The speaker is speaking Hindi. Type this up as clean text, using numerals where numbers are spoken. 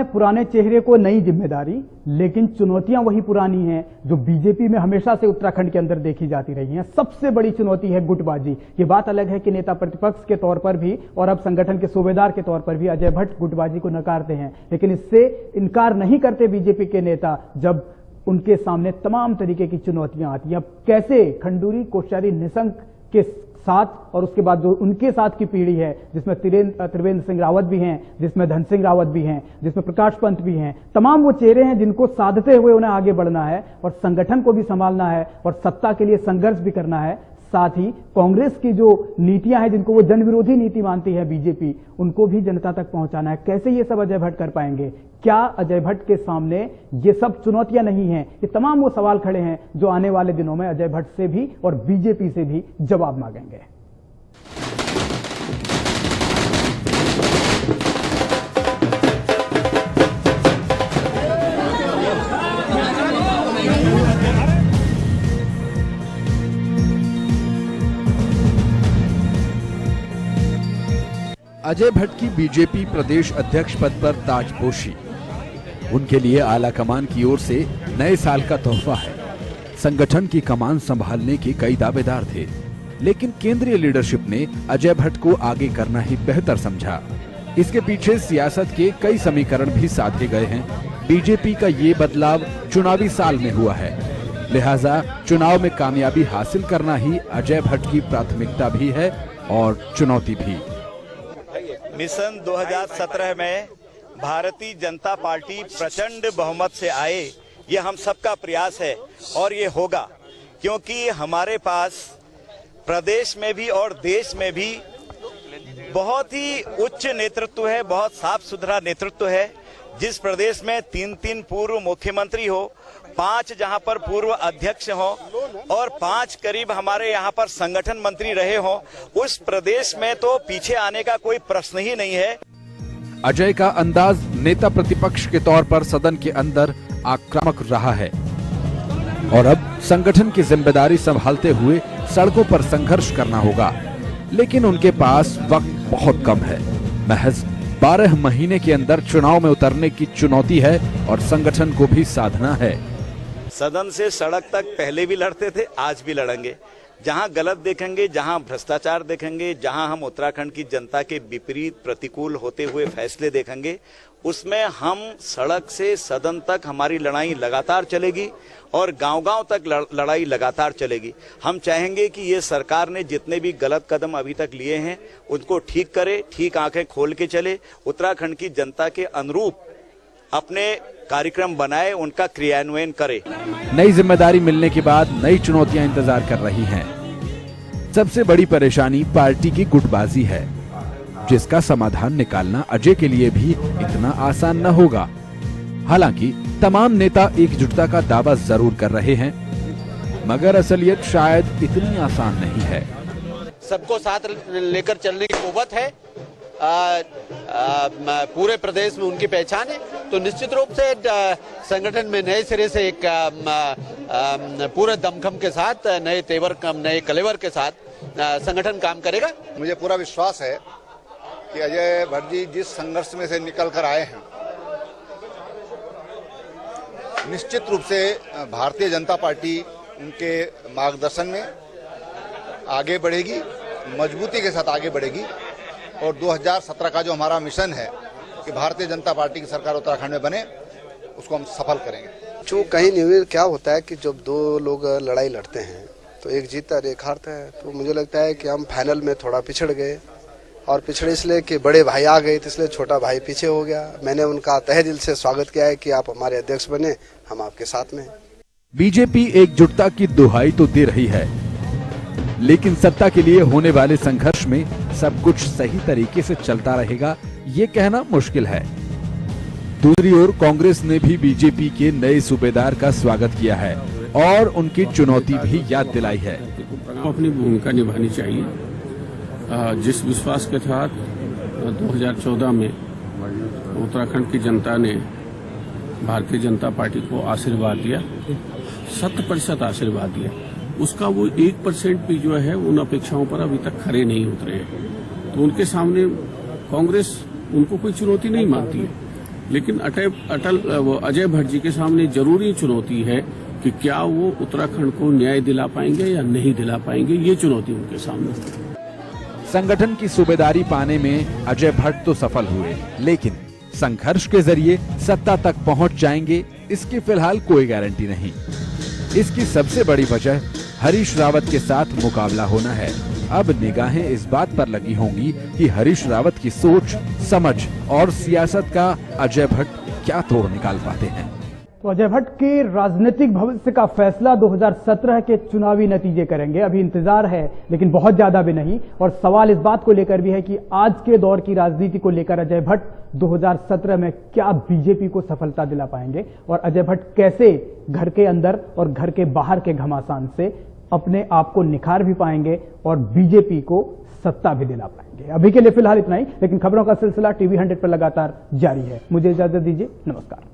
पुराने चेहरे को नई जिम्मेदारी, लेकिन चुनौतियां वही पुरानी हैं जो बीजेपी में हमेशा से उत्तराखंड के अंदर देखी जाती रही हैं। सबसे बड़ी चुनौती है गुटबाजी। ये बात अलग है कि नेता प्रतिपक्ष के तौर पर भी और अब संगठन के सूबेदार के तौर पर भी अजय भट्ट गुटबाजी को नकारते हैं, लेकिन इससे इनकार नहीं करते बीजेपी के नेता जब उनके सामने तमाम तरीके की चुनौतियां आती हैं। अब कैसे खंडूरी, कोश्यारी, निशंक के साथ और उसके बाद जो उनके साथ की पीढ़ी है, जिसमें त्रिवेंद्र सिंह रावत भी हैं, जिसमें धन सिंह रावत भी हैं, जिसमें प्रकाश पंत भी हैं, तमाम वो चेहरे हैं जिनको साधते हुए उन्हें आगे बढ़ना है और संगठन को भी संभालना है और सत्ता के लिए संघर्ष भी करना है। साथ ही कांग्रेस की जो नीतियां हैं, जिनको वो जन विरोधी नीति मानती है बीजेपी, उनको भी जनता तक पहुंचाना है। कैसे ये सब अजय भट्ट कर पाएंगे? क्या अजय भट्ट के सामने ये सब चुनौतियां नहीं हैं? ये तमाम वो सवाल खड़े हैं जो आने वाले दिनों में अजय भट्ट से भी और बीजेपी से भी जवाब मांगेंगे। अजय भट्ट की बीजेपी प्रदेश अध्यक्ष पद पर ताजपोशी उनके लिए आला कमान की ओर से नए साल का तोहफा है। संगठन की कमान संभालने के कई दावेदार थे, लेकिन केंद्रीय लीडरशिप ने अजय भट्ट को आगे करना ही बेहतर समझा। इसके पीछे सियासत के कई समीकरण भी साधे गए हैं। बीजेपी का ये बदलाव चुनावी साल में हुआ है, लिहाजा चुनाव में कामयाबी हासिल करना ही अजय भट्ट की प्राथमिकता भी है और चुनौती भी। मिशन 2017 में भारतीय जनता पार्टी प्रचंड बहुमत से आए, ये हम सबका प्रयास है और ये होगा, क्योंकि हमारे पास प्रदेश में भी और देश में भी बहुत ही उच्च नेतृत्व है, बहुत साफ सुथरा नेतृत्व है। जिस प्रदेश में 3 पूर्व मुख्यमंत्री हो, 5 जहां पर पूर्व अध्यक्ष हो और 5 करीब हमारे यहां पर संगठन मंत्री रहे हो, उस प्रदेश में तो पीछे आने का कोई प्रश्न ही नहीं है। अजय का अंदाज नेता प्रतिपक्ष के तौर पर सदन के अंदर आक्रामक रहा है और अब संगठन की जिम्मेदारी संभालते हुए सड़कों पर संघर्ष करना होगा, लेकिन उनके पास वक्त बहुत कम है। महज 12 महीने के अंदर चुनाव में उतरने की चुनौती है और संगठन को भी साधना है। सदन से सड़क तक पहले भी लड़ते थे, आज भी लड़ेंगे। जहां गलत देखेंगे, जहां भ्रष्टाचार देखेंगे, जहां हम उत्तराखंड की जनता के विपरीत प्रतिकूल होते हुए फैसले देखेंगे, उसमें हम सड़क से सदन तक हमारी लड़ाई लगातार चलेगी और गांव-गांव तक लड़ाई लगातार चलेगी। हम चाहेंगे कि ये सरकार ने जितने भी गलत कदम अभी तक लिए हैं उनको ठीक करे, ठीक आंखें खोल के चले, उत्तराखंड की जनता के अनुरूप अपने कार्यक्रम बनाए, उनका क्रियान्वयन करे। नई जिम्मेदारी मिलने के बाद नई चुनौतियां इंतजार कर रही हैं। सबसे बड़ी परेशानी पार्टी की गुटबाजी है, जिसका समाधान निकालना अजय के लिए भी इतना आसान न होगा। हालांकि तमाम नेता एकजुटता का दावा जरूर कर रहे हैं, मगर असलियत शायद इतनी आसान नहीं है। सबको साथ लेकर चलने की कुव्वत है, पूरे प्रदेश में उनकी पहचान है, तो निश्चित रूप से संगठन में नए सिरे से एक पूरे दमखम के साथ, नए तेवर, नए कलेवर के साथ संगठन काम करेगा। मुझे पूरा विश्वास है कि अजय भट्ट जी जिस संघर्ष में से निकल कर आए हैं, निश्चित रूप से भारतीय जनता पार्टी उनके मार्गदर्शन में आगे बढ़ेगी, मजबूती के साथ आगे बढ़ेगी और 2017 का जो हमारा मिशन है कि भारतीय जनता पार्टी की सरकार उत्तराखंड में बने, उसको हम सफल करेंगे। जो कहीं नहीं, क्या होता है कि जब 2 लोग लड़ाई लड़ते हैं तो एक जीतता है, एक हारता है। तो मुझे लगता है कि हम फाइनल में थोड़ा पिछड़ गए, और पिछड़े इसलिए कि बड़े भाई आ गए, इसलिए छोटा भाई पीछे हो गया। मैंने उनका तहे दिल से स्वागत किया है कि आप हमारे अध्यक्ष बने, हम आपके साथ में। बीजेपी एकजुटता की दुहाई तो दे रही है, लेकिन सत्ता के लिए होने वाले संघर्ष में सब कुछ सही तरीके से चलता रहेगा, ये कहना मुश्किल है। दूसरी ओर कांग्रेस ने भी बीजेपी के नए सूबेदार का स्वागत किया है और उनकी चुनौती भी याद दिलाई है। अपनी भूमिका निभानी चाहिए। जिस विश्वास के साथ 2014 में उत्तराखंड की जनता ने भारतीय जनता पार्टी को आशीर्वाद दिया, 100% आशीर्वाद दिया, उसका वो 1% भी जो है उन अपेक्षाओं पर अभी तक खरे नहीं उतरे हैं। तो उनके सामने कांग्रेस उनको कोई चुनौती नहीं मानती है। लेकिन अजय भट्ट जी के सामने जरूरी चुनौती है कि क्या वो उत्तराखंड को न्याय दिला पाएंगे या नहीं दिला पाएंगे, ये चुनौती उनके सामने है। संगठन की सूबेदारी पाने में अजय भट्ट तो सफल हुए, लेकिन संघर्ष के जरिए सत्ता तक पहुंच जाएंगे, इसकी फिलहाल कोई गारंटी नहीं। इसकी सबसे बड़ी वजह हरीश रावत के साथ मुकाबला होना है। अब निगाहें इस बात पर लगी होंगी कि हरीश रावत की सोच, समझ और सियासत का अजय भट्ट क्या तोड़ निकाल पाते हैं। तो अजय भट्ट के राजनीतिक भविष्य का फैसला 2017 के चुनावी नतीजे करेंगे। अभी इंतजार है, लेकिन बहुत ज्यादा भी नहीं। और सवाल इस बात को लेकर भी है कि आज के दौर की राजनीति को लेकर अजय भट्ट 2017 में क्या बीजेपी को सफलता दिला पाएंगे, और अजय भट्ट कैसे घर के अंदर और घर के बाहर के घमासान से अपने आप को निखार भी पाएंगे और बीजेपी को सत्ता भी दिला पाएंगे। अभी के लिए फिलहाल इतना ही, लेकिन खबरों का सिलसिला TV 100 पर लगातार जारी है। मुझे इजाजत दीजिए, नमस्कार।